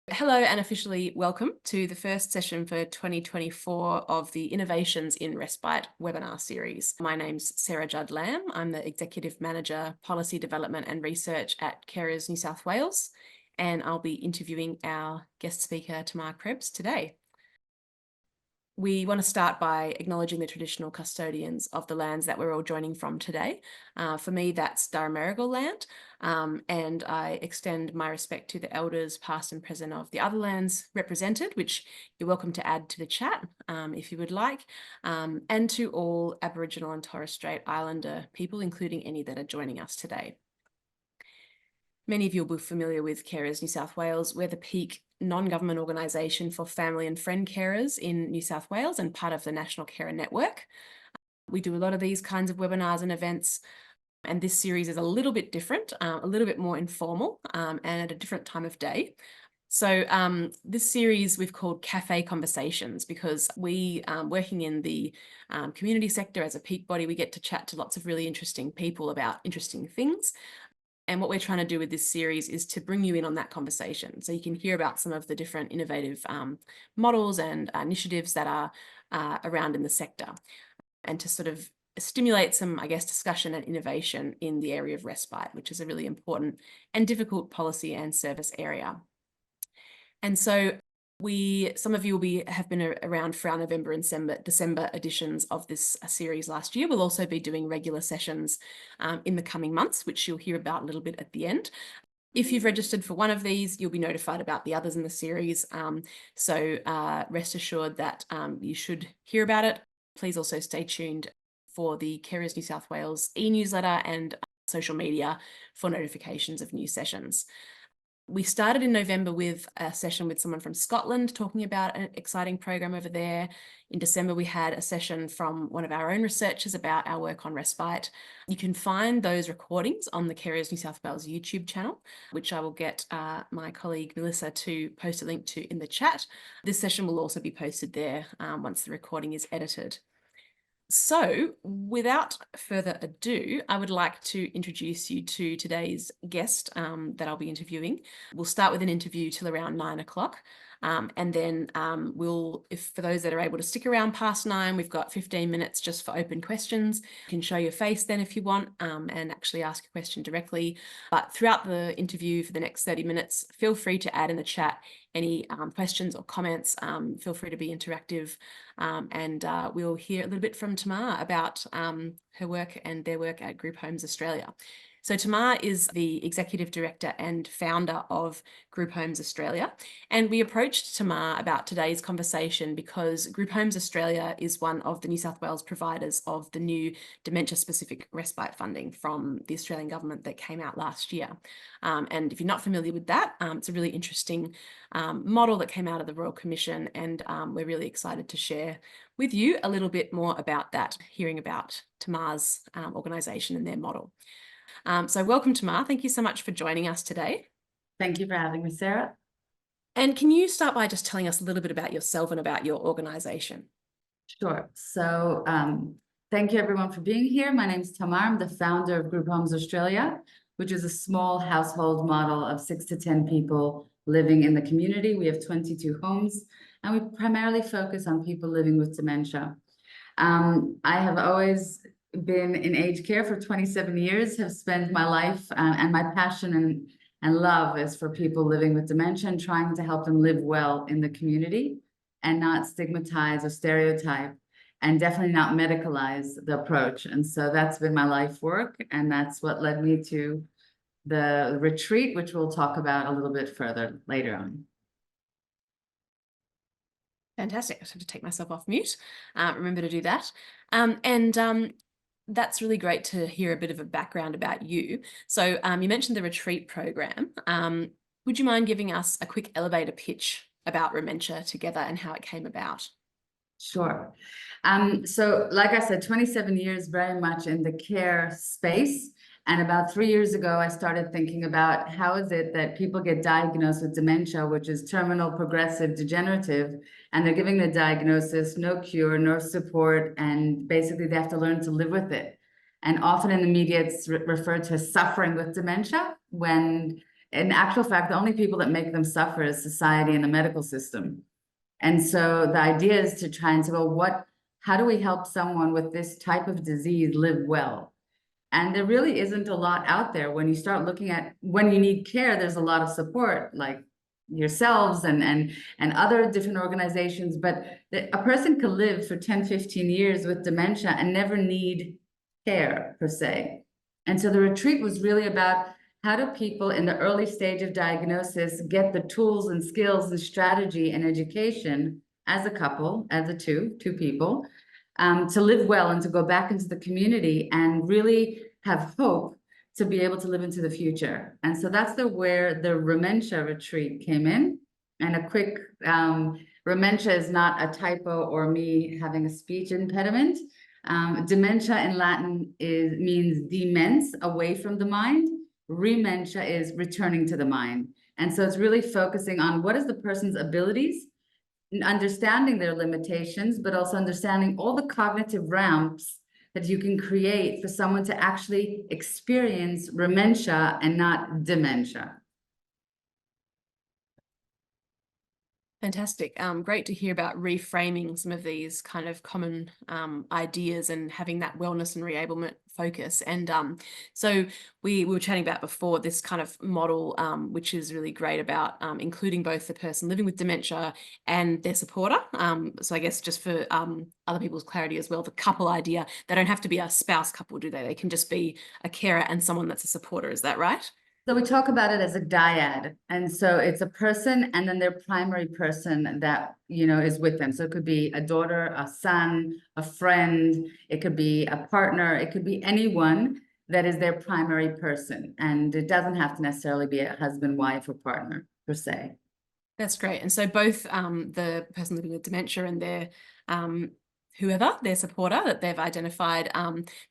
Hello and officially welcome to the first session for 2024 of the Innovations in Respite webinar series. My name's Sarah Judd-Lamb. I'm the Executive Manager, Policy Development and Research at Carers New South Wales, and I'll be interviewing our guest speaker, Tamar Krebs, today. We want to start by acknowledging the traditional custodians of the lands that we're all joining from today. For me, that's Darramerigal land, and I extend my respect to the elders past and present of the other lands represented, which you're welcome to add to the chat if you would like, and to all Aboriginal and Torres Strait Islander people, including any that are joining us today. Many of you will be familiar with Carers New South Wales. We're the peak non-government organisation for family and friend carers in New South Wales and part of the National Carer Network. We do a lot of these kinds of webinars and events, and this series is a little bit different, a little bit more informal and at a different time of day. So this series we've called Café Conversations because we, working in the community sector as a peak body, we get to chat to lots of really interesting people about interesting things. And what we're trying to do with this series is to bring you in on that conversation. So you can hear about some of the different innovative models and initiatives that are around in the sector, and to sort of stimulate some, I guess, discussion and innovation in the area of respite, which is a really important and difficult policy and service area. And so some of you have been around for our November and December editions of this series last year. We'll also be doing regular sessions in the coming months, which you'll hear about a little bit at the end. If you've registered for one of these, you'll be notified about the others in the series. So rest assured that you should hear about it. Please also stay tuned for the Carers New South Wales e-newsletter and social media for notifications of new sessions. We started in November with a session with someone from Scotland talking about an exciting program over there. In December, we had a session from one of our own researchers about our work on respite. You can find those recordings on the Carers New South Wales YouTube channel, which I will get my colleague Melissa to post a link to in the chat. This session will also be posted there once the recording is edited. So without further ado, I would like to introduce you to today's guest that I'll be interviewing. We'll start with an interview till around 9 o'clock. And then for those that are able to stick around past 9, we've got 15 minutes just for open questions. You can show your face then if you want and actually ask a question directly. But throughout the interview for the next 30 minutes, feel free to add in the chat any questions or comments. Feel free to be interactive, and we'll hear a little bit from Tamar about her work and their work at Group Homes Australia. So Tamar is the Executive Director and founder of Group Homes Australia. And we approached Tamar about today's conversation because Group Homes Australia is one of the New South Wales providers of the new dementia-specific respite funding from the Australian government that came out last year. And if you're not familiar with that, it's a really interesting model that came out of the Royal Commission, and we're really excited to share with you a little bit more about that, hearing about Tamar's organisation and their model. So welcome, Tamar. Thank you so much for joining us today. Thank you for having me, Sarah. And can you start by just telling us a little bit about yourself and about your organisation? Sure. So thank you everyone for being here. My name is Tamar. I'm the founder of Group Homes Australia, which is a small household model of 6 to 10 people living in the community. We have 22 homes, and we primarily focus on people living with dementia. I have always been in aged care for 27 years, have spent my life and my passion and love is for people living with dementia and trying to help them live well in the community and not stigmatize or stereotype, and definitely not medicalize the approach. And so that's been my life work, and that's what led me to the retreat, which we'll talk about a little bit further later on. Fantastic. I just have to take myself off mute. Remember to do that. That's really great to hear a bit of a background about you. So you mentioned the retreat program. Would you mind giving us a quick elevator pitch about Rementia Together and how it came about? Sure. So like I said, 27 years very much in the care space. And about 3 years ago, I started thinking about how is it that people get diagnosed with dementia, which is terminal, progressive, degenerative, and they're giving the diagnosis, no cure, no support, and basically they have to learn to live with it. And often in the media, it's referred to as suffering with dementia, when in actual fact, the only people that make them suffer is society and the medical system. And so the idea is to try and say, well, how do we help someone with this type of disease live well? And there really isn't a lot out there. When you start looking at when you need care, there's a lot of support, like yourselves and other different organizations, but a person could live for 10, 15 years with dementia and never need care per se. And so the retreat was really about how do people in the early stage of diagnosis get the tools and skills and strategy and education as a couple, as two people, to live well and to go back into the community and really have hope to be able to live into the future. And so that's where the Rementia retreat came in. And a quick, Rementia is not a typo or me having a speech impediment. Dementia in Latin means demens, away from the mind. Rementia is returning to the mind. And so it's really focusing on what is the person's abilities, understanding their limitations, but also understanding all the cognitive ramps that you can create for someone to actually experience rementia and not dementia. Fantastic. Great to hear about reframing some of these kind of common ideas and having that wellness and reablement focus. And so we were chatting about before this kind of model, which is really great about including both the person living with dementia and their supporter. So I guess just for other people's clarity as well, the couple idea, they don't have to be a spouse couple, do they? They can just be a carer and someone that's a supporter. Is that right? So we talk about it as a dyad. And so it's a person and then their primary person that, is with them. So it could be a daughter, a son, a friend, it could be a partner, it could be anyone that is their primary person. And it doesn't have to necessarily be a husband, wife, or partner per se. That's great. And so both the person living with dementia and their whoever, their supporter that they've identified,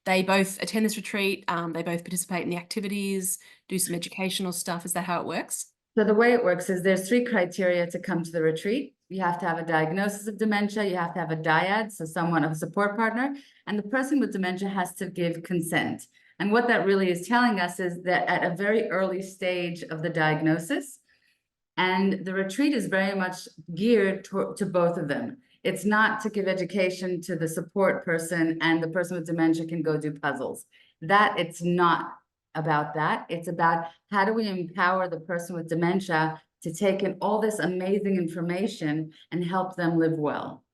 they both attend this retreat, they both participate in the activities, do some educational stuff. Is that how it works? So the way it works is there's 3 criteria to come to the retreat. You have to have a diagnosis of dementia, you have to have a dyad, so someone, a support partner, and the person with dementia has to give consent. And what that really is telling us is that at a very early stage of the diagnosis, and the retreat is very much geared to both of them. It's not to give education to the support person and the person with dementia can go do puzzles. It's not about that. It's about how do we empower the person with dementia to take in all this amazing information and help them live well.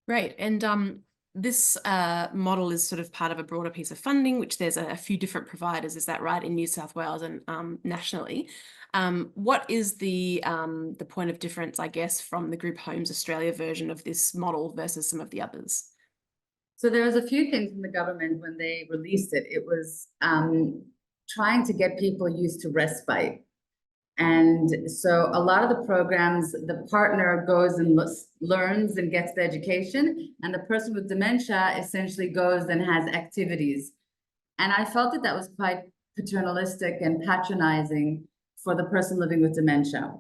Great. And this model is sort of part of a broader piece of funding, which there's a few different providers, is that right, in New South Wales and nationally. What is the point of difference, I guess, from the Group Homes Australia version of this model versus some of the others? So there was a few things from the government when they released it. It was trying to get people used to respite. And so a lot of the programs, the partner goes and learns and gets the education, and the person with dementia essentially goes and has activities. And I felt that was quite paternalistic and patronizing for the person living with dementia,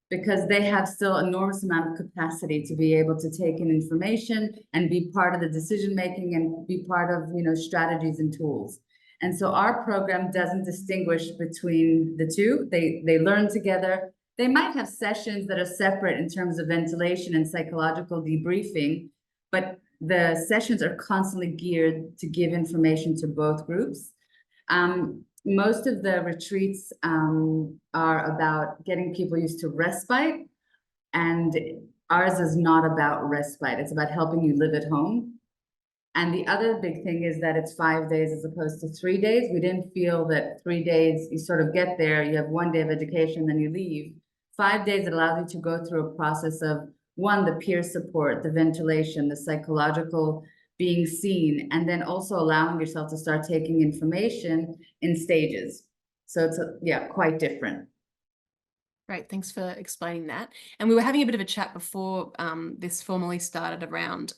because they have still enormous amount of capacity to be able to take in information and be part of the decision making and be part of strategies and tools. And so our program doesn't distinguish between the two. They learn together. They might have sessions that are separate in terms of ventilation and psychological debriefing, but the sessions are constantly geared to give information to both groups. Most of the retreats are about getting people used to respite, and ours is not about respite. It's about helping you live at home. And the other big thing is that it's 5 days as opposed to 3 days. We didn't feel that 3 days, you sort of get there, you have 1 day of education, then you leave. 5 days, it allows you to go through a process of, one, the peer support, the ventilation, the psychological being seen, and then also allowing yourself to start taking information in stages. So it's, quite different. Great, thanks for explaining that. And we were having a bit of a chat before this formally started around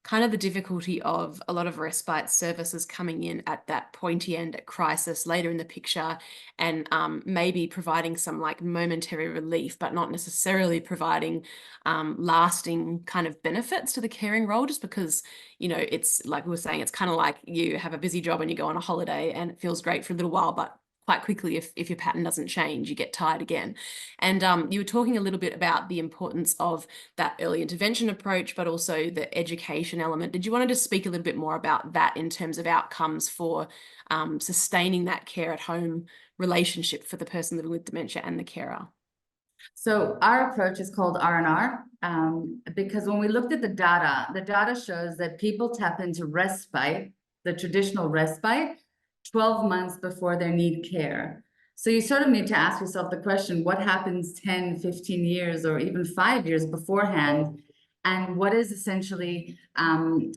kind of the difficulty of a lot of respite services coming in at that pointy end at crisis later in the picture, and maybe providing some like momentary relief, but not necessarily providing lasting kind of benefits to the caring role, just because, it's like we were saying, it's kind of like you have a busy job and you go on a holiday and it feels great for a little while, but quite quickly if your pattern doesn't change, you get tired again. And you were talking a little bit about the importance of that early intervention approach, but also the education element. Did you want to just speak a little bit more about that in terms of outcomes for sustaining that care at home relationship for the person living with dementia and the carer? So our approach is called R&R, because when we looked at the data shows that people tap into respite, the traditional respite, 12 months before they need care. So you sort of need to ask yourself the question, what happens 10, 15 years, or even 5 years beforehand? And what is essentially,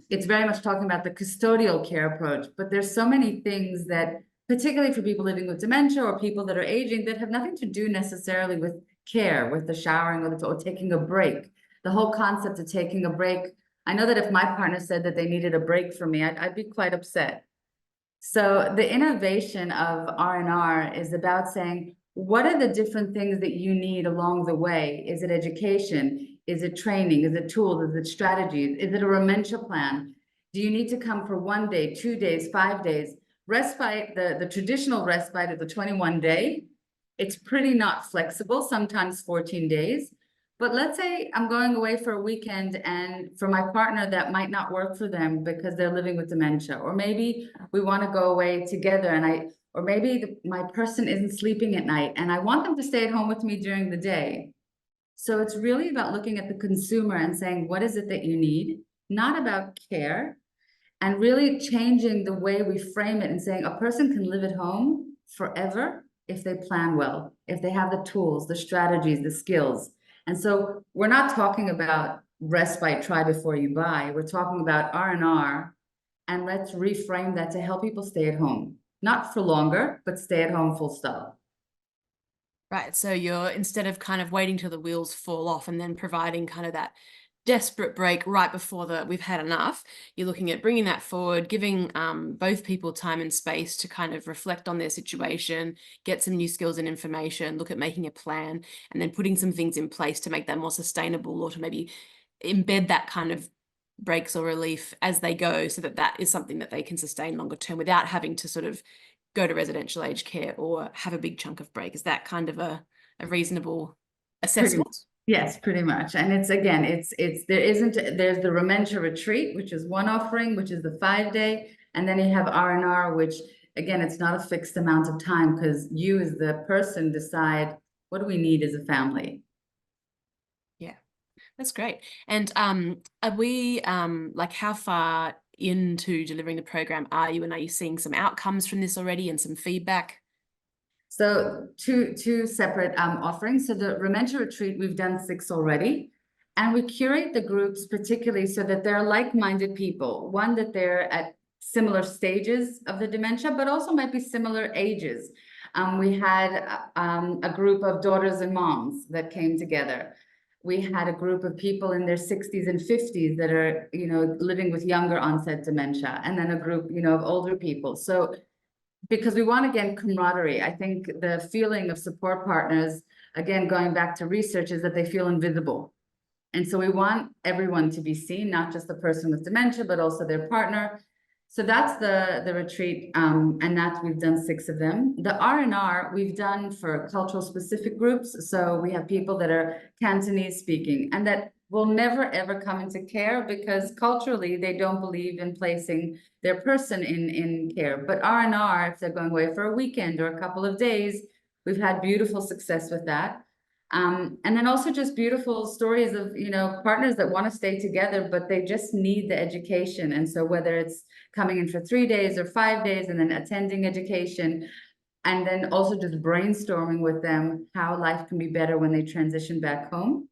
it's very much talking about the custodial care approach, but there's so many things that, particularly for people living with dementia or people that are aging, that have nothing to do necessarily with care, with the showering or taking a break. The whole concept of taking a break. I know that if my partner said that they needed a break from me, I'd be quite upset. So the innovation of R&R is about saying, what are the different things that you need along the way? Is it education? Is it training? Is it tools? Is it strategies? Is it a Rementia plan? Do you need to come for 1 day, 2 days, 5 days? Respite, the traditional respite is the 21-day. It's pretty not flexible, sometimes 14 days. But let's say I'm going away for a weekend, and for my partner, that might not work for them because they're living with dementia. Or maybe we want to go away together, or maybe my person isn't sleeping at night and I want them to stay at home with me during the day. So it's really about looking at the consumer and saying, what is it that you need? Not about care, and really changing the way we frame it and saying a person can live at home forever if they plan well, if they have the tools, the strategies, the skills. And so we're not talking about respite, try before you buy. We're talking about R&R, and let's reframe that to help people stay at home, not for longer, but stay at home full stop. Right. So you're, instead of kind of waiting till the wheels fall off and then providing kind of that desperate break right before we've had enough, you're looking at bringing that forward, giving both people time and space to kind of reflect on their situation, get some new skills and information, look at making a plan, and then putting some things in place to make that more sustainable, or to maybe embed that kind of breaks or relief as they go, so that that is something that they can sustain longer term without having to sort of go to residential aged care or have a big chunk of break. Is that kind of a reasonable assessment? Yes, pretty much. And it's, again, there's the Rementia retreat, which is one offering, which is the 5-day. And then you have R&R, which, again, it's not a fixed amount of time, because you as the person decide, what do we need as a family? Yeah, that's great. And are we like, how far into delivering the program are you, and are you seeing some outcomes from this already and some feedback? So two separate offerings. So the Rementia retreat, we've done 6 already, and we curate the groups particularly so that they're like-minded people. One, that they're at similar stages of the dementia, but also might be similar ages. We had a group of daughters and moms that came together. We had a group of people in their 60s and 50s that are, living with younger onset dementia, and then a group, of older people. So because we want, again, camaraderie. I think the feeling of support partners, again, going back to research, is that they feel invisible. And so we want everyone to be seen, not just the person with dementia, but also their partner. So that's the retreat, and that we've done 6 of them. The R&R we've done for cultural specific groups. So we have people that are Cantonese speaking and that will never ever come into care because culturally they don't believe in placing their person in care. But R&R, if they're going away for a weekend or a couple of days, we've had beautiful success with that. And then also just beautiful stories of, partners that want to stay together, but they just need the education. And so whether it's coming in for 3 days or 5 days and then attending education, and then also just brainstorming with them how life can be better when they transition back home.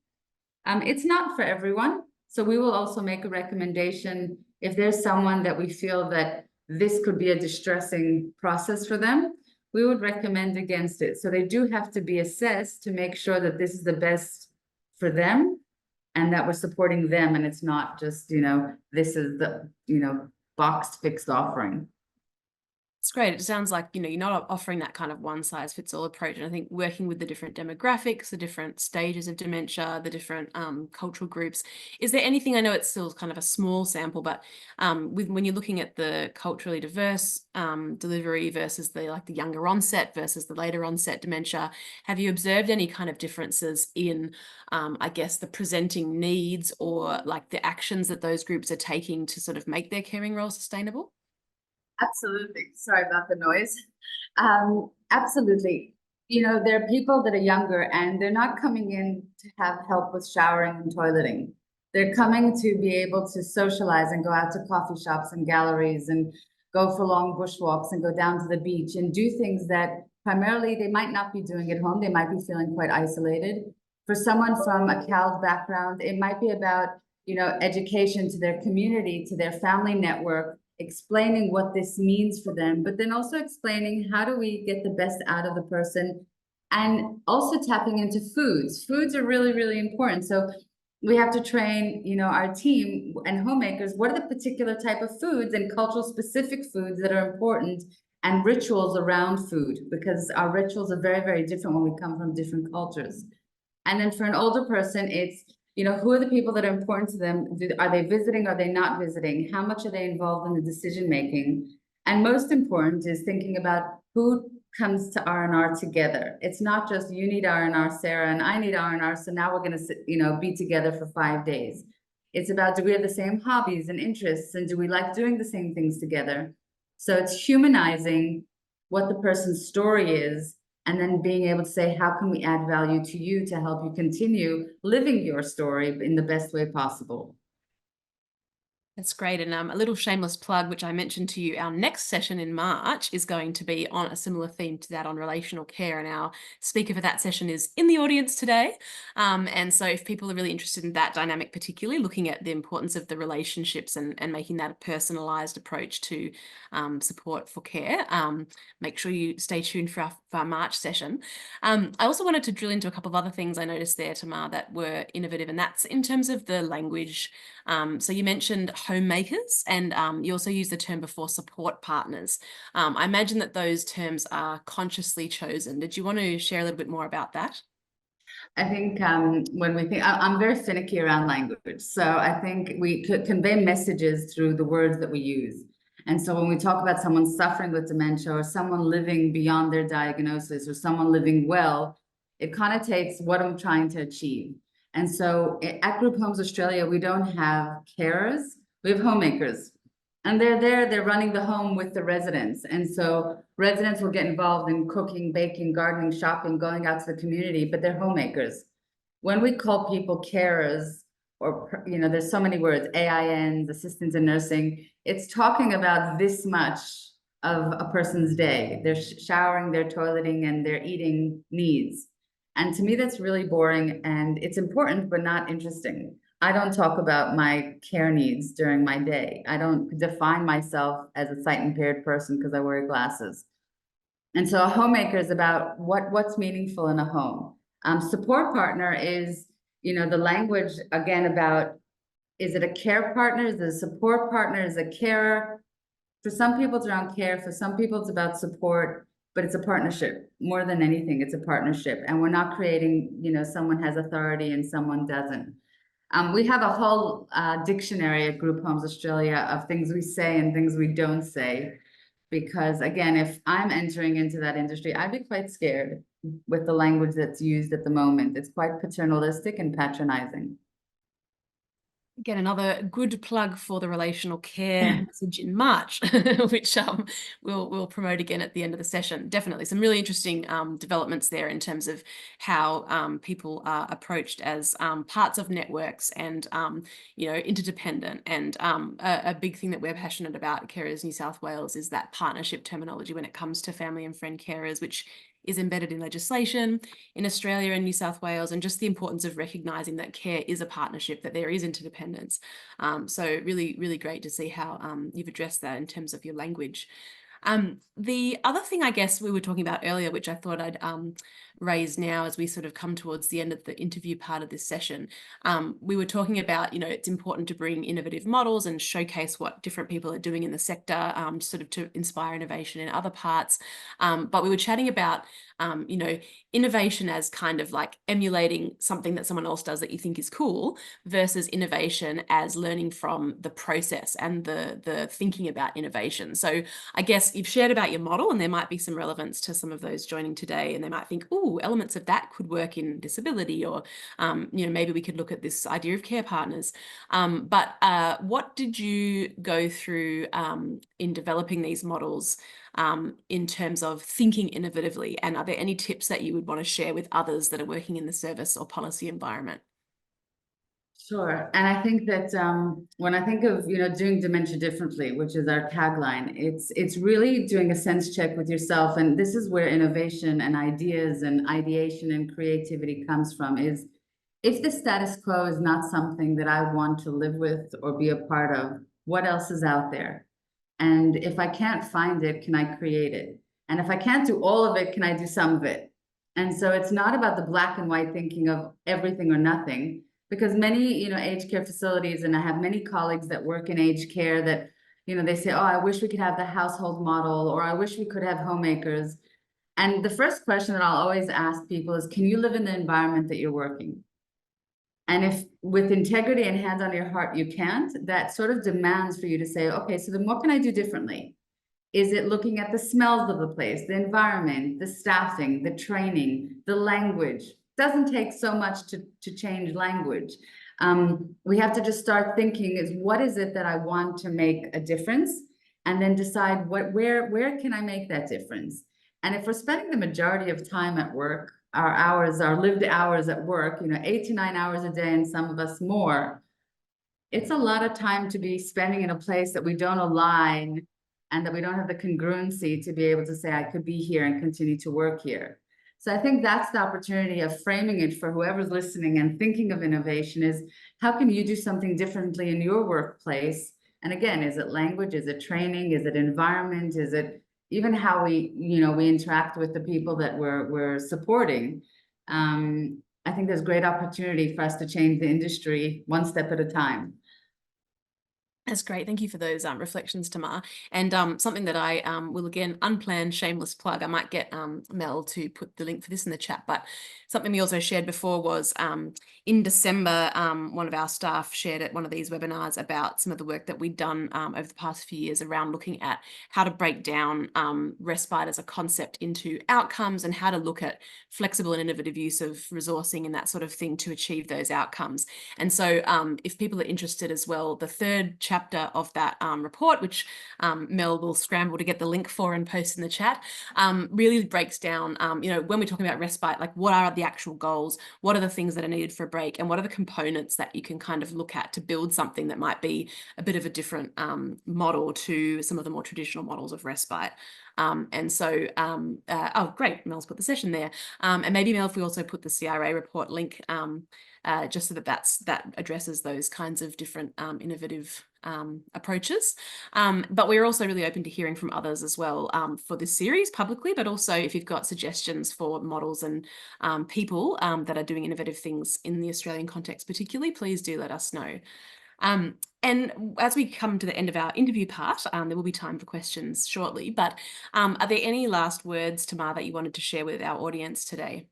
It's not for everyone. So we will also make a recommendation if there's someone that we feel that this could be a distressing process for them. We would recommend against it. So they do have to be assessed to make sure that this is the best for them and that we're supporting them, and it's not just, this is the, boxed fixed offering. It's great. It sounds like, you're not offering that kind of one size fits all approach. And I think working with the different demographics, the different stages of dementia, the different cultural groups. Is there anything, I know it's still kind of a small sample, but when you're looking at the culturally diverse delivery versus the younger onset versus the later onset dementia, have you observed any kind of differences in, I guess, the presenting needs or like the actions that those groups are taking to sort of make their caring role sustainable? Absolutely. Sorry about the noise. Absolutely. There are people that are younger and they're not coming in to have help with showering and toileting. They're coming to be able to socialize and go out to coffee shops and galleries and go for long bushwalks and go down to the beach and do things that primarily they might not be doing at home. They might be feeling quite isolated. For someone from a CALD background, it might be about, education to their community, to their family network, explaining what this means for them, but then also explaining how do we get the best out of the person, and also tapping into foods. Foods are really, really important. So we have to train, our team and homemakers, what are the particular type of foods and cultural specific foods that are important, and rituals around food, because our rituals are very, very different when we come from different cultures. And then for an older person, it's, who are the people that are important to them? Are they visiting? Are they not visiting? How much are they involved in the decision making? And most important is thinking about who comes to R&R together. It's not just you need R&R, Sarah, and I need R&R, so now we're going to be together for 5 days. It's about, do we have the same hobbies and interests, and do we like doing the same things together? So it's humanizing what the person's story is, and then being able to say, how can we add value to you to help you continue living your story in the best way possible? That's great. And a little shameless plug, which I mentioned to you, our next session in March is going to be on a similar theme to that, on relational care. And our speaker for that session is in the audience today. And so if people are really interested in that dynamic, particularly looking at the importance of the relationships and making that a personalized approach to support for care, make sure you stay tuned for our March session. I also wanted to drill into a couple of other things I noticed there, Tamar, that were innovative, and that's in terms of the language. So you mentioned homemakers, and you also used the term before, support partners. I imagine that those terms are consciously chosen. Did you want to share a little bit more about that? I think when we think, I'm very finicky around language. So I think we could convey messages through the words that we use. And so when we talk about someone suffering with dementia, or someone living beyond their diagnosis, or someone living well, it connotates what I'm trying to achieve. And so at Group Homes Australia, we don't have carers, we have homemakers. And they're there, they're running the home with the residents. And so residents will get involved in cooking, baking, gardening, shopping, going out to the community, but they're homemakers. When we call people carers, or, there's so many words, AINs, assistants in nursing, it's talking about this much of a person's day. They're showering, they're toileting, and their eating needs. And to me, that's really boring, and it's important, but not interesting. I don't talk about my care needs during my day. I don't define myself as a sight impaired person because I wear glasses. And so a homemaker is about what's meaningful in a home. Support partner is, the language again about, is it a care partner? Is it a support partner? Is it a carer? For some people, it's around care. For some people, it's about support, but it's a partnership. More than anything, it's a partnership. And we're not creating, someone has authority and someone doesn't. We have a whole dictionary at Group Homes Australia of things we say and things we don't say. Because again, if I'm entering into that industry, I'd be quite scared with the language that's used at the moment. It's quite paternalistic and patronizing. Again, another good plug for the relational care message in March, which we'll promote again at the end of the session. Definitely some really interesting developments there in terms of how people are approached as parts of networks and interdependent. And a big thing that we're passionate about at Carers New South Wales is that partnership terminology when it comes to family and friend carers, which is embedded in legislation in Australia and New South Wales, and just the importance of recognising that care is a partnership, that there is interdependence. So really, really great to see how you've addressed that in terms of your language. The other thing I guess we were talking about earlier, which I thought I'd raise now as we sort of come towards the end of the interview part of this session. We were talking about, it's important to bring innovative models and showcase what different people are doing in the sector, sort of to inspire innovation in other parts. But we were chatting about, innovation as kind of like emulating something that someone else does that you think is cool versus innovation as learning from the process and the thinking about innovation. So I guess you've shared about your model, and there might be some relevance to some of those joining today, and they might think, oh, elements of that could work in disability, or maybe we could look at this idea of care partners. But what did you go through in developing these models in terms of thinking innovatively? And are there any tips that you would want to share with others that are working in the service or policy environment? Sure. And I think that when I think of, doing dementia differently, which is our tagline, it's really doing a sense check with yourself. And this is where innovation and ideas and ideation and creativity comes from, is if the status quo is not something that I want to live with or be a part of, what else is out there? And if I can't find it, can I create it? And if I can't do all of it, can I do some of it? And so it's not about the black and white thinking of everything or nothing, because many, aged care facilities, and I have many colleagues that work in aged care that, they say, oh, I wish we could have the household model, or I wish we could have homemakers. And the first question that I'll always ask people is, can you live in the environment that you're working? And if with integrity and hands on your heart, you can't, that sort of demands for you to say, okay, so then what can I do differently? Is it looking at the smells of the place, the environment, the staffing, the training, the language? Doesn't take so much to change language. We have to just start thinking is, what is it that I want to make a difference? And then decide where can I make that difference? And if we're spending the majority of time at work, our lived hours at work, 8 to 9 hours a day, and some of us more, it's a lot of time to be spending in a place that we don't align and that we don't have the congruency to be able to say, I could be here and continue to work here. So I think that's the opportunity of framing it for whoever's listening and thinking of innovation is, how can you do something differently in your workplace? And again, is it language? Is it training? Is it environment? Is it even how we interact with the people that we're supporting? I think there's great opportunity for us to change the industry one step at a time. That's great. Thank you for those reflections, Tamar. And something that I will, again, unplanned, shameless plug. I might get Mel to put the link for this in the chat. But something we also shared before was in December, one of our staff shared at one of these webinars about some of the work that we'd done over the past few years around looking at how to break down respite as a concept into outcomes, and how to look at flexible and innovative use of resourcing and that sort of thing to achieve those outcomes. And so if people are interested as well, the third chapter of that report, which Mel will scramble to get the link for and post in the chat, really breaks down, when we're talking about respite, like what are the actual goals, what are the things that are needed for a break, and what are the components that you can kind of look at to build something that might be a bit of a different model to some of the more traditional models of respite. And so, oh, great, Mel's put the session there. And maybe, Mel, if we also put the CRA report link, just so that addresses those kinds of different innovative approaches. But we're also really open to hearing from others as well for this series publicly, but also if you've got suggestions for models and people that are doing innovative things in the Australian context particularly, please do let us know. And as we come to the end of our interview part, there will be time for questions shortly, but are there any last words, Tamar, that you wanted to share with our audience today?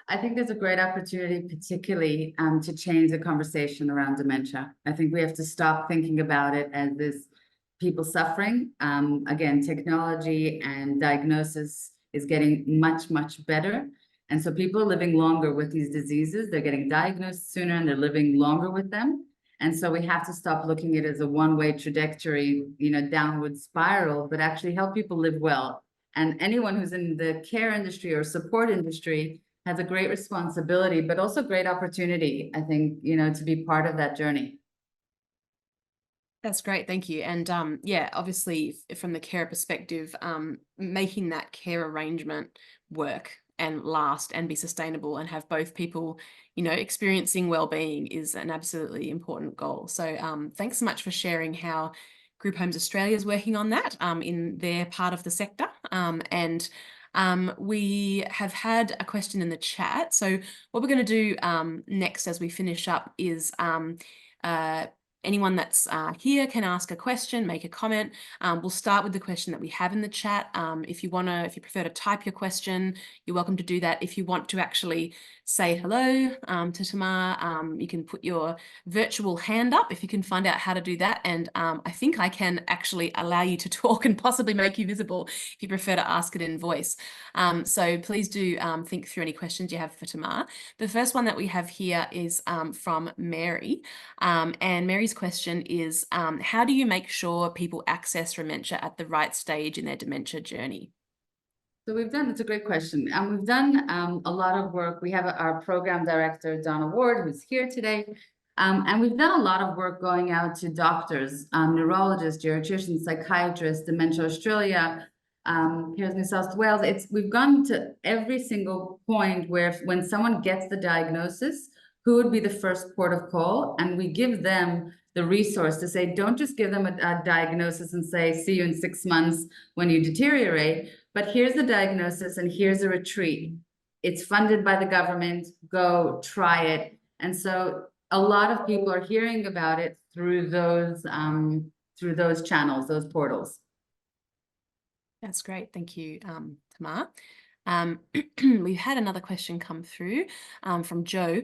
I think there's a great opportunity, particularly to change the conversation around dementia. I think we have to stop thinking about it as this people suffering. Again, technology and diagnosis is getting much, much better. And so people are living longer with these diseases. They're getting diagnosed sooner and they're living longer with them. And so we have to stop looking at it as a one-way trajectory, downward spiral, but actually help people live well. And anyone who's in the care industry or support industry has a great responsibility, but also great opportunity, I think, to be part of that journey. That's great. Thank you. And yeah, obviously from the carer perspective, making that care arrangement work and last and be sustainable and have both people, experiencing well-being is an absolutely important goal. So thanks so much for sharing how Group Homes Australia is working on that in their part of the sector. And We have had a question in the chat. So what we're going to do next as we finish up is anyone that's here can ask a question, make a comment. We'll start with the question that we have in the chat. If you prefer to type your question, you're welcome to do that. If you want to actually say hello to Tamar, you can put your virtual hand up if you can find out how to do that. And I think I can actually allow you to talk and possibly make you visible if you prefer to ask it in voice. So please do think through any questions you have for Tamar. The first one that we have here is from Mary. And Mary's question is, how do you make sure people access Rementia at the right stage in their dementia journey? So it's a great question. We've done a lot of work. We have our program director, Donna Ward, who's here today. And we've done a lot of work going out to doctors, neurologists, geriatricians, psychiatrists, Dementia Australia, here's New South Wales. We've gone to every single point where when someone gets the diagnosis, who would be the first port of call? And we give them the resource to say, don't just give them a diagnosis and say, see you in 6 months when you deteriorate, but here's the diagnosis and here's a retreat. It's funded by the government, go try it. And so a lot of people are hearing about it through those channels, those portals. That's great. Thank you, Tamar. We've had another question come through from Joe.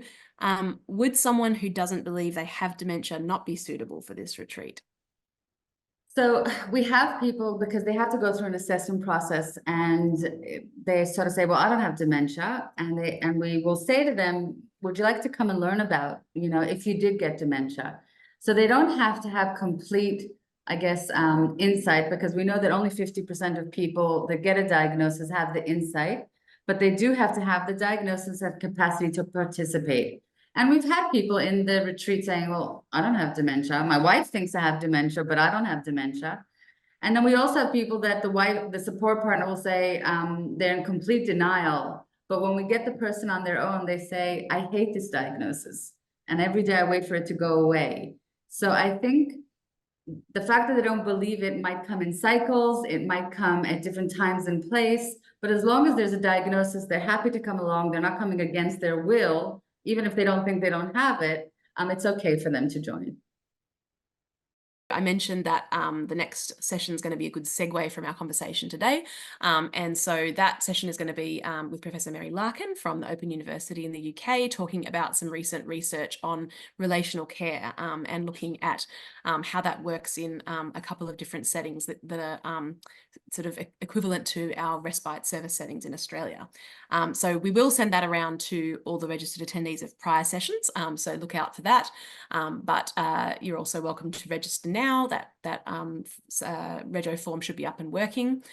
Would someone who doesn't believe they have dementia not be suitable for this retreat? So we have people, because they have to go through an assessment process, and they sort of say, well, I don't have dementia. And we will say to them, would you like to come and learn about, if you did get dementia? So they don't have to have complete, I guess, insight, because we know that only 50% of people that get a diagnosis have the insight, but they do have to have the diagnosis, have capacity to participate. And we've had people in the retreat saying, well, I don't have dementia. My wife thinks I have dementia, but I don't have dementia. And then we also have people that the support partner will say they're in complete denial. But when we get the person on their own, they say, I hate this diagnosis. And every day I wait for it to go away. So I think the fact that they don't believe it might come in cycles, it might come at different times and place. But as long as there's a diagnosis, they're happy to come along. They're not coming against their will. Even if they don't think they don't have it, it's okay for them to join. I mentioned that the next session is going to be a good segue from our conversation today. And so that session is going to be with Professor Mary Larkin from the Open University in the UK, talking about some recent research on relational care and looking at how that works in a couple of different settings that are sort of equivalent to our respite service settings in Australia. So we will send that around to all the registered attendees of prior sessions. So look out for that. But you're also welcome to register now. That rego form should be up and working.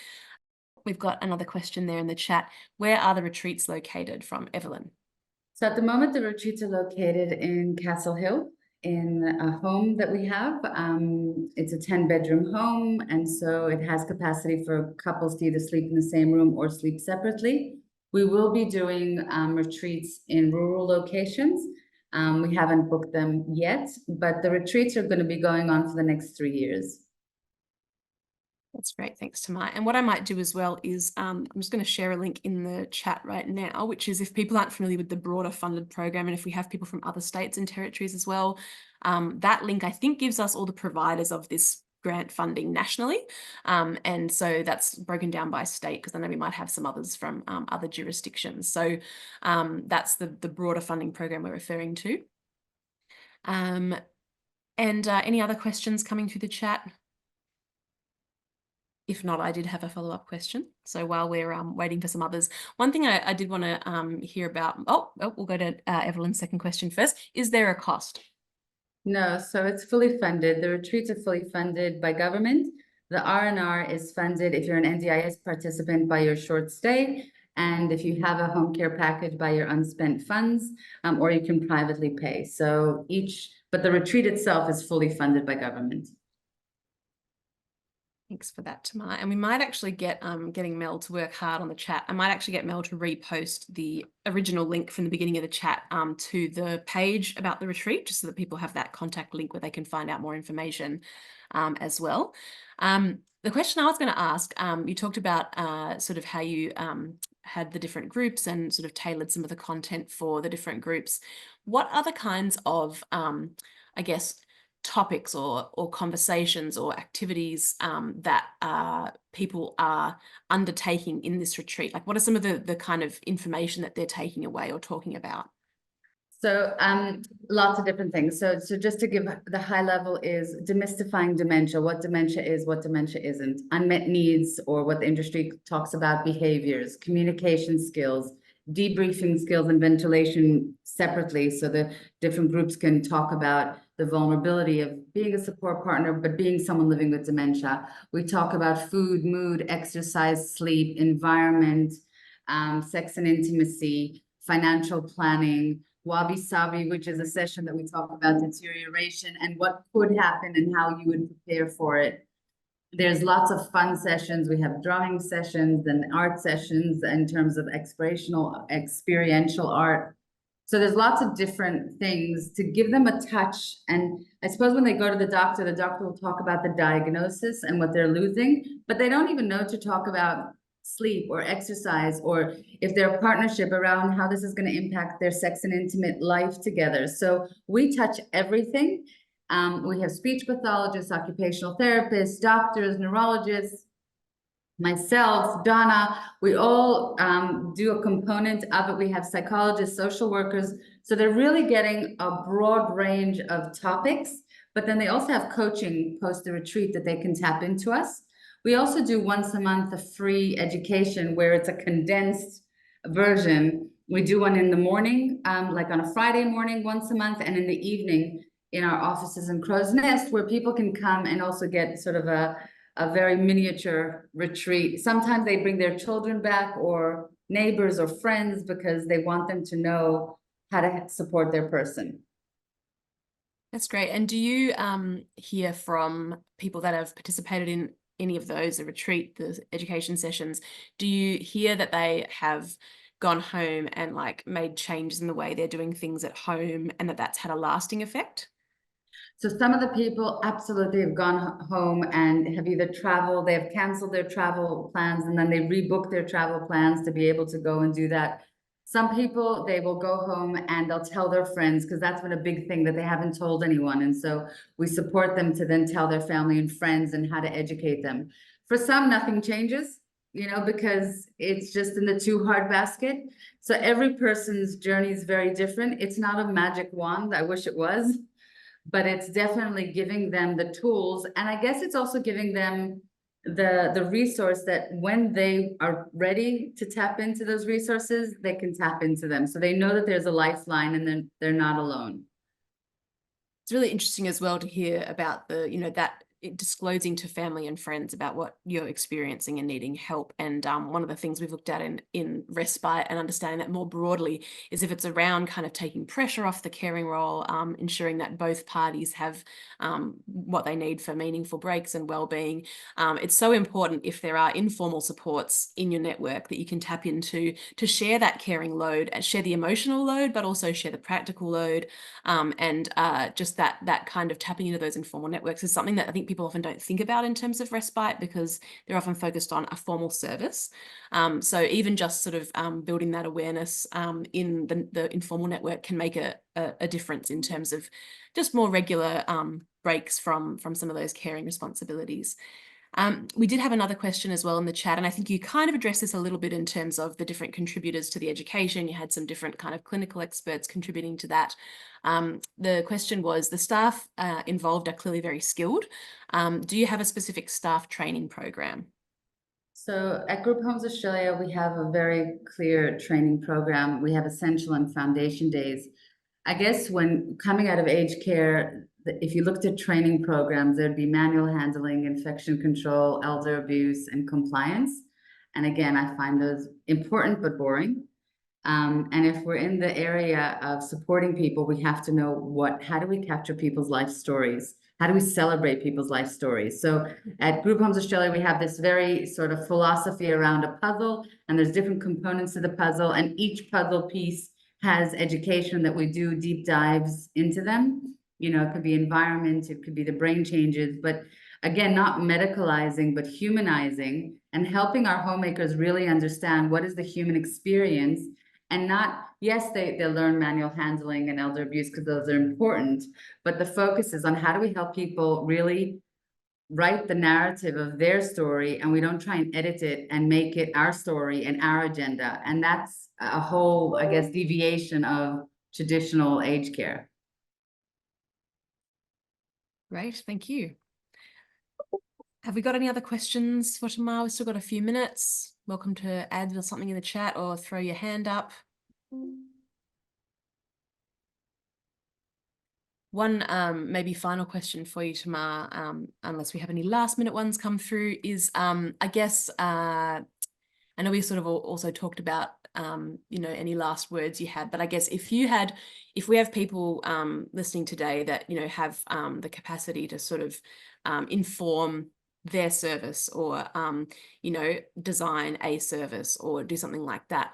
We've got another question there in the chat. Where are the retreats located, from Evelyn? So at the moment, the retreats are located in Castle Hill, in a home that we have. It's a 10-bedroom home, and so it has capacity for couples to either sleep in the same room or sleep separately. We will be doing retreats in rural locations. We haven't booked them yet, but the retreats are going to be going on for the next 3 years. That's great. Thanks, Tamar. And what I might do as well is I'm just going to share a link in the chat right now, which is if people aren't familiar with the broader funded program, and if we have people from other states and territories as well, that link I think gives us all the providers of this grant funding nationally. And so that's broken down by state, because I know we might have some others from other jurisdictions. So that's the broader funding program we're referring to. And any other questions coming through the chat? If not, I did have a follow-up question. So while we're waiting for some others, one thing I did want to hear about, we'll go to Evelyn's second question first. Is there a cost? No, so it's fully funded. The retreats are fully funded by government. The R&R is funded if you're an NDIS participant by your short stay, and if you have a home care package by your unspent funds, or you can privately pay. So but the retreat itself is fully funded by government. Thanks for that, Tamar. And we might actually get getting Mel to work hard on the chat. I might actually get Mel to repost the original link from the beginning of the chat to the page about the retreat, just so that people have that contact link where they can find out more information as well. The question I was going to ask, you talked about sort of how you had the different groups and sort of tailored some of the content for the different groups. What other kinds of, I guess, topics or conversations or activities that people are undertaking in this retreat? Like, what are some of the kind of information that they're taking away or talking about? So lots of different things. So just to give the high level is demystifying dementia, what dementia is, what dementia isn't, unmet needs, or what the industry talks about, behaviors, communication skills, debriefing skills, and ventilation separately, so the different groups can talk about the vulnerability of being a support partner, but being someone living with dementia. We talk about food, mood, exercise, sleep, environment, sex and intimacy, financial planning, wabi sabi, which is a session that we talk about deterioration and what could happen and how you would prepare for it. There's lots of fun sessions. We have drawing sessions and art sessions in terms of experiential art. So there's lots of different things to give them a touch. And I suppose when they go to the doctor will talk about the diagnosis and what they're losing, but they don't even know to talk about sleep or exercise, or if their partnership around how this is going to impact their sex and intimate life together. So we touch everything. We have speech pathologists, occupational therapists, doctors, neurologists, myself, Donna, we all do a component of it. We have psychologists, social workers. So they're really getting a broad range of topics, but then they also have coaching post the retreat that they can tap into us. We also do once a month a free education where it's a condensed version. We do one in the morning, like on a Friday morning once a month, and in the evening in our offices in Crow's Nest, where people can come and also get sort of a very miniature retreat. Sometimes they bring their children back or neighbors or friends because they want them to know how to support their person. That's great. And do you hear from people that have participated in any of those, the retreat, the education sessions, do you hear that they have gone home and like made changes in the way they're doing things at home and that that's had a lasting effect? So some of the people absolutely have gone home and have either traveled, they have canceled their travel plans, and then they rebook their travel plans to be able to go and do that. Some people, they will go home and they'll tell their friends, because that's been a big thing that they haven't told anyone. And so we support them to then tell their family and friends and how to educate them. For some, nothing changes, you know, because it's just in the too hard basket. So every person's journey is very different. It's not a magic wand. I wish it was, but it's definitely giving them the tools. And I guess it's also giving them the resource that when they are ready to tap into those resources, they can tap into them. So they know that there's a lifeline and then they're not alone. It's really interesting as well to hear about the, that disclosing to family and friends about what you're experiencing and needing help. And one of the things we've looked at in respite and understanding that more broadly is if it's around kind of taking pressure off the caring role, ensuring that both parties have what they need for meaningful breaks and well-being. It's so important if there are informal supports in your network that you can tap into to share that caring load and share the emotional load, but also share the practical load. And just that kind of tapping into those informal networks is something that I think people often don't think about in terms of respite because they're often focused on a formal service. So even just sort of building that awareness in the informal network can make a difference in terms of just more regular breaks from some of those caring responsibilities. We did have another question as well in the chat, and I think you kind of addressed this a little bit in terms of the different contributors to the education. You had some different kind of clinical experts contributing to that. The question was, the staff involved are clearly very skilled. Do you have a specific staff training program? So at Group Homes Australia, we have a very clear training program. We have essential and foundation days. I guess when coming out of aged care, if you looked at training programs, there'd be manual handling, infection control, elder abuse, and compliance. And again, I find those important but boring. And if we're in the area of supporting people, we have to know how do we capture people's life stories? How do we celebrate people's life stories? So at Group Homes Australia, we have this very sort of philosophy around a puzzle, and there's different components to the puzzle, and each puzzle piece has education that we do deep dives into them. You know, it could be environment, it could be the brain changes, but again, not medicalizing, but humanizing and helping our homemakers really understand what is the human experience. And not, yes, they learn manual handling and elder abuse because those are important, but the focus is on how do we help people really write the narrative of their story, and we don't try and edit it and make it our story and our agenda. And that's a whole, I guess, deviation of traditional aged care. Great, thank you. Have we got any other questions for Tamar? We've still got a few minutes. Welcome to add something in the chat or throw your hand up. One maybe final question for you, Tamar, unless we have any last minute ones come through, is I guess I know we sort of also talked about you know, any last words you had, but I guess if we have people listening today that, you know, have the capacity to sort of inform their service or you know, design a service or do something like that,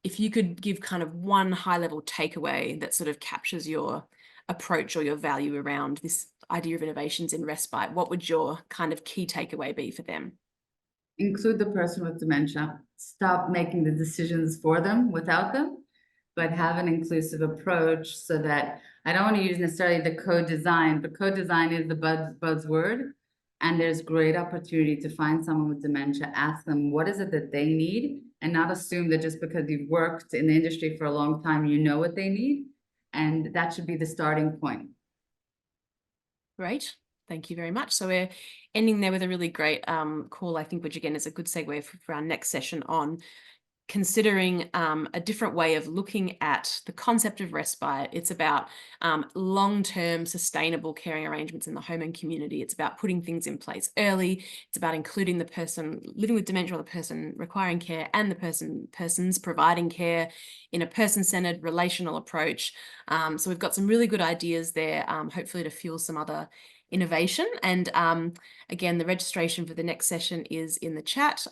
if you could give kind of one high level takeaway that sort of captures your approach or your value around this idea of innovations in respite, what would your kind of key takeaway be for them? Include the person with dementia. Stop making the decisions for them without them, but have an inclusive approach so that I don't want to use necessarily the co-design, but co-design is the buzzword. And there's great opportunity to find someone with dementia, ask them what is it that they need, and not assume that just because you've worked in the industry for a long time, you know what they need. And that should be the starting point. Great. Thank you very much. So we're ending there with a really great call, I think, which again is a good segue for our next session on considering a different way of looking at the concept of respite. It's about long-term sustainable caring arrangements in the home and community. It's about putting things in place early. It's about including the person living with dementia or the person requiring care and the persons providing care in a person-centered relational approach. So we've got some really good ideas there, hopefully to fuel some other innovation. And again, the registration for the next session is in the chat.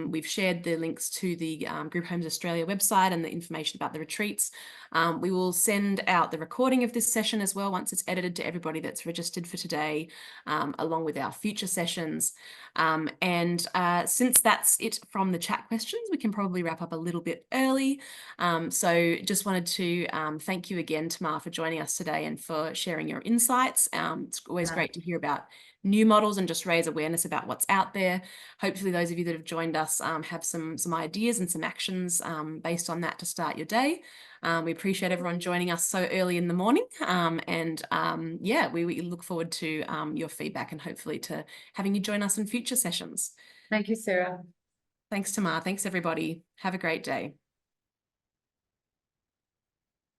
We've shared the links to the Group Homes Australia website and the information about the retreats. We will send out the recording of this session as well once it's edited to everybody that's registered for today, along with our future sessions. And since that's it from the chat questions, we can probably wrap up a little bit early. So just wanted to thank you again, Tamar, for joining us today and for sharing your insights. It's always great to hear about new models and just raise awareness about what's out there. Hopefully those of you that have joined us have some ideas and some actions based on that to start your day. We appreciate everyone joining us so early in the morning, and yeah, we look forward to your feedback and hopefully to having you join us in future sessions. Thank you, Sarah. Thanks, Tamar. Thanks, everybody. Have a great day.